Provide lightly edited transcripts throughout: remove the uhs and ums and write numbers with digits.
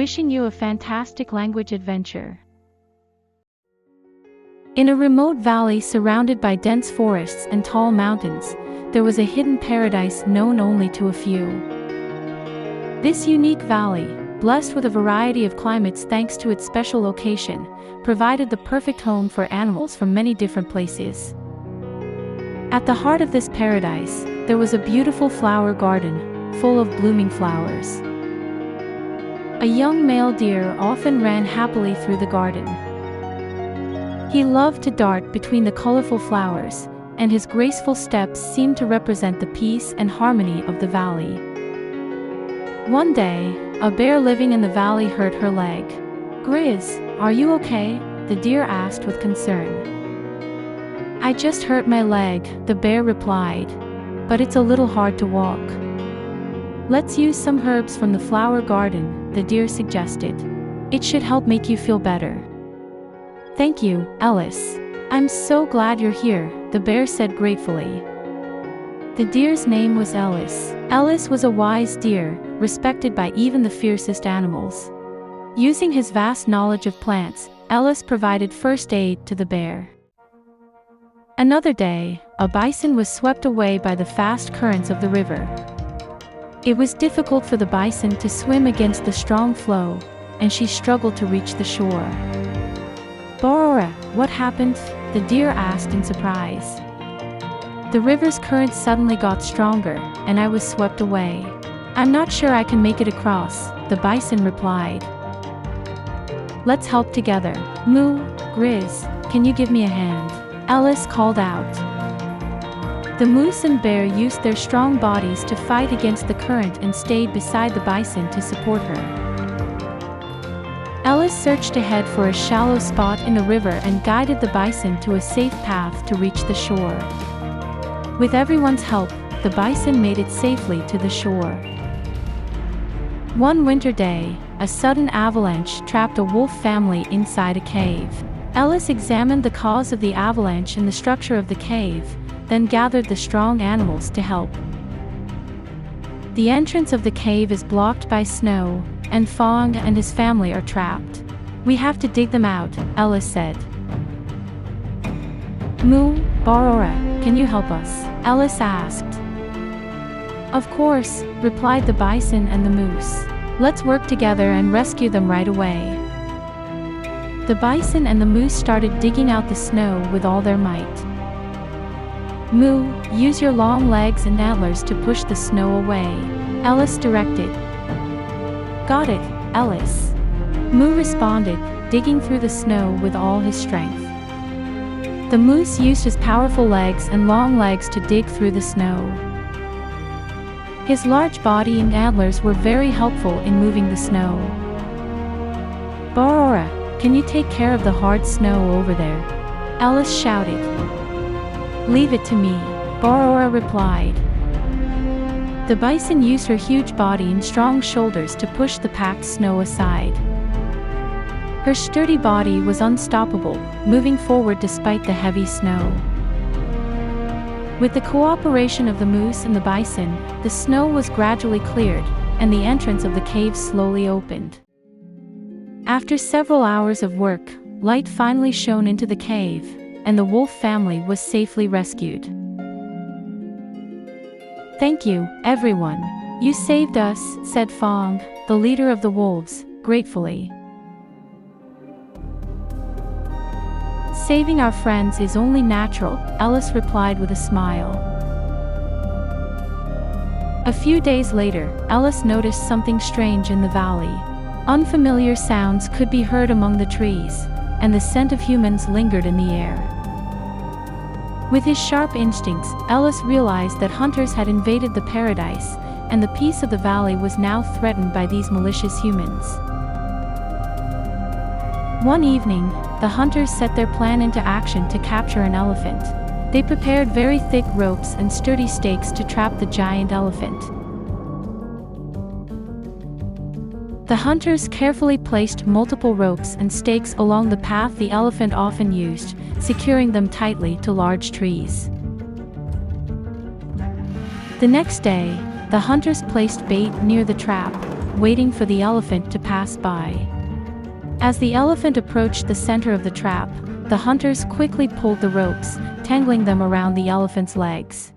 wishing you a fantastic language adventure. In a remote valley surrounded by dense forests and tall mountains, there was a hidden paradise known only to a few. This unique valley, blessed with a variety of climates thanks to its special location, provided the perfect home for animals from many different places. At the heart of this paradise, there was a beautiful flower garden, full of blooming flowers. A young male deer often ran happily through the garden. He loved to dart between the colorful flowers, and his graceful steps seemed to represent the peace and harmony of the valley. One day, a bear living in the valley hurt her leg. "Grizz, are you okay?" the deer asked with concern. "I just hurt my leg," the bear replied, "but it's a little hard to walk." "Let's use some herbs from the flower garden," the deer suggested. "It should help make you feel better." "Thank you, Ellis. I'm so glad you're here," the bear said gratefully. The deer's name was Ellis. Ellis was a wise deer, respected by even the fiercest animals. Using his vast knowledge of plants, Ellis provided first aid to the bear. Another day, a bison was swept away by the fast currents of the river. It was difficult for the bison to swim against the strong flow, and she struggled to reach the shore. "Barora, what happened?" the deer asked in surprise. "The river's current suddenly got stronger, and I was swept away. I'm not sure I can make it across," the bison replied. "Let's help together. Moo, Grizz, can you give me a hand?" Ellis called out. The moose and bear used their strong bodies to fight against the current and stayed beside the bison to support her. Ellis searched ahead for a shallow spot in the river and guided the bison to a safe path to reach the shore. With everyone's help, the bison made it safely to the shore. One winter day, a sudden avalanche trapped a wolf family inside a cave. Ellis examined the cause of the avalanche and the structure of the cave, then gathered the strong animals to help. The entrance of the cave is blocked by snow, and Fang and his family are trapped. "We have to dig them out," Ellis said. "Moo, Barora, can you help us?" Ellis asked. "Of course," replied the bison and the moose. "Let's work together and rescue them right away." The bison and the moose started digging out the snow with all their might. "Moo, use your long legs and antlers to push the snow away," Ellis directed. "Got it, Ellis." Moo responded, digging through the snow with all his strength. The moose used his powerful legs and long legs to dig through the snow. His large body and antlers were very helpful in moving the snow. "Barora, can you take care of the hard snow over there?" Ellis shouted. "Leave it to me," Barora replied. The bison used her huge body and strong shoulders to push the packed snow aside. Her sturdy body was unstoppable, moving forward despite the heavy snow. With the cooperation of the moose and the bison, the snow was gradually cleared, and the entrance of the cave slowly opened. After several hours of work, light finally shone into the cave, and the wolf family was safely rescued. "Thank you, everyone. You saved us," said Fang, the leader of the wolves, gratefully. "Saving our friends is only natural," Ellis replied with a smile. A few days later, Ellis noticed something strange in the valley. Unfamiliar sounds could be heard among the trees, and the scent of humans lingered in the air. With his sharp instincts, Ellis realized that hunters had invaded the paradise, and the peace of the valley was now threatened by these malicious humans. One evening, the hunters set their plan into action to capture an elephant. They prepared very thick ropes and sturdy stakes to trap the giant elephant. The hunters carefully placed multiple ropes and stakes along the path the elephant often used, securing them tightly to large trees. The next day, the hunters placed bait near the trap. waiting for the elephant to pass by. As the elephant approached the center of the trap, the hunters quickly pulled the ropes, tangling them around the elephant's legs.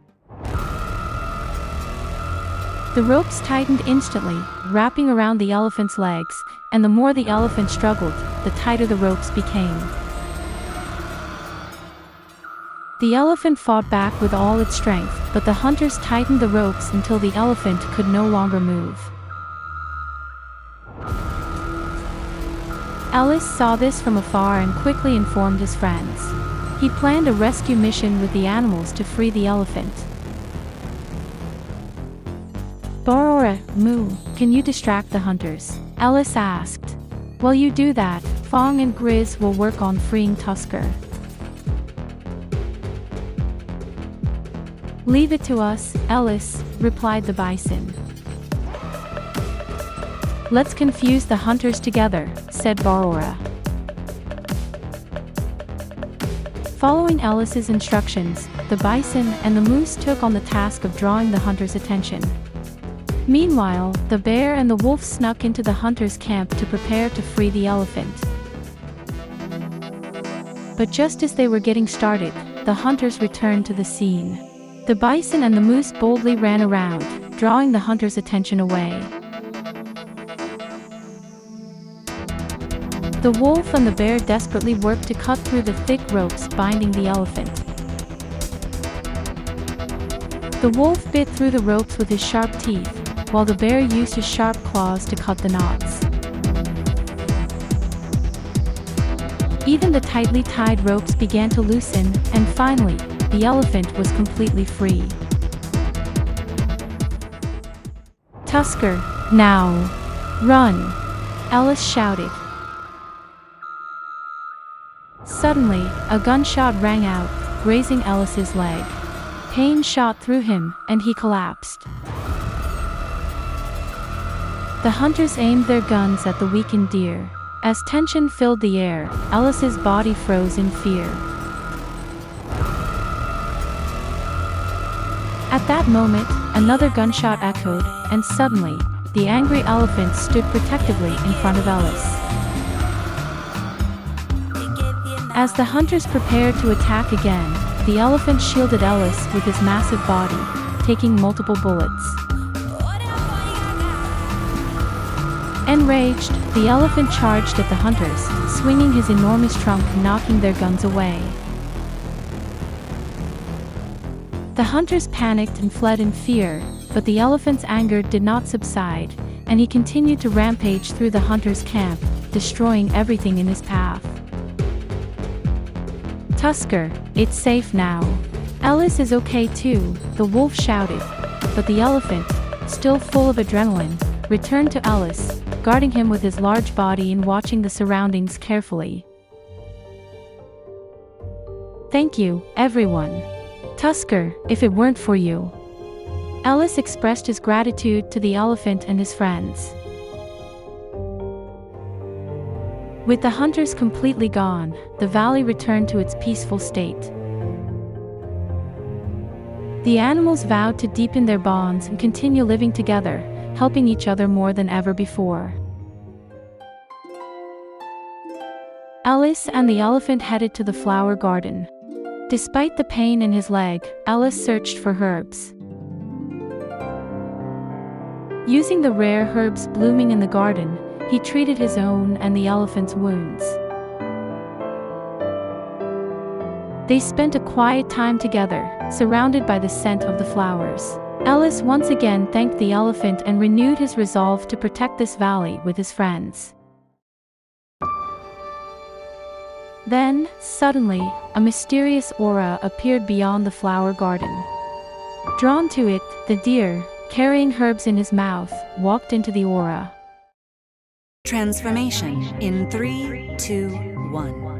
The ropes tightened instantly, wrapping around the elephant's legs, and the more the elephant struggled, the tighter the ropes became. The elephant fought back with all its strength, but the hunters tightened the ropes until the elephant could no longer move. Ellis saw this from afar and quickly informed his friends. He planned a rescue mission with the animals to free the elephant. Barora, moo, can you distract the hunters? Ellis asked. While you do that, Fang and Grizz will work on freeing Tusker. Leave it to us, Ellis, replied the bison. Let's confuse the hunters together, said Barora. Following Ellis's instructions, the bison and the moose took on the task of drawing the hunters' attention. Meanwhile, the bear and the wolf snuck into the hunters' camp to prepare to free the elephant. But just as they were getting started, the hunters returned to the scene. The bison and the moose boldly ran around, drawing the hunters' attention away. The wolf and the bear desperately worked to cut through the thick ropes binding the elephant. The wolf bit through the ropes with his sharp teeth, while the bear used his sharp claws to cut the knots. Even the tightly tied ropes began to loosen, and finally, the elephant was completely free. Tusker, now! Run! Ellis shouted. Suddenly, a gunshot rang out, grazing Ellis's leg. Pain shot through him, and he collapsed. The hunters aimed their guns at the weakened deer. As tension filled the air, Ellis's body froze in fear. At that moment, another gunshot echoed, and suddenly, the angry elephant stood protectively in front of Ellis. As the hunters prepared to attack again, the elephant shielded Ellis with his massive body, taking multiple bullets. Enraged, the elephant charged at the hunters, swinging his enormous trunk, knocking their guns away. The hunters panicked and fled in fear, but the elephant's anger did not subside, and he continued to rampage through the hunters' camp, destroying everything in his path. Tusker, it's safe now. Ellis is okay too, the wolf shouted, but the elephant, still full of adrenaline, returned to Ellis, guarding him with his large body and watching the surroundings carefully. Thank you, everyone. Tusker, if it weren't for you. Ellis expressed his gratitude to the elephant and his friends. With the hunters completely gone, the valley returned to its peaceful state. The animals vowed to deepen their bonds and continue living together, helping each other more than ever before. Ellis and the elephant headed to the flower garden. Despite the pain in his leg, Ellis searched for herbs. Using the rare herbs blooming in the garden, he treated his own and the elephant's wounds. They spent a quiet time together, surrounded by the scent of the flowers. Ellis once again thanked the elephant and renewed his resolve to protect this valley with his friends. Then, suddenly, a mysterious aura appeared beyond the flower garden. Drawn to it, the deer, carrying herbs in his mouth, walked into the aura. Transformation in 3, 2, 1.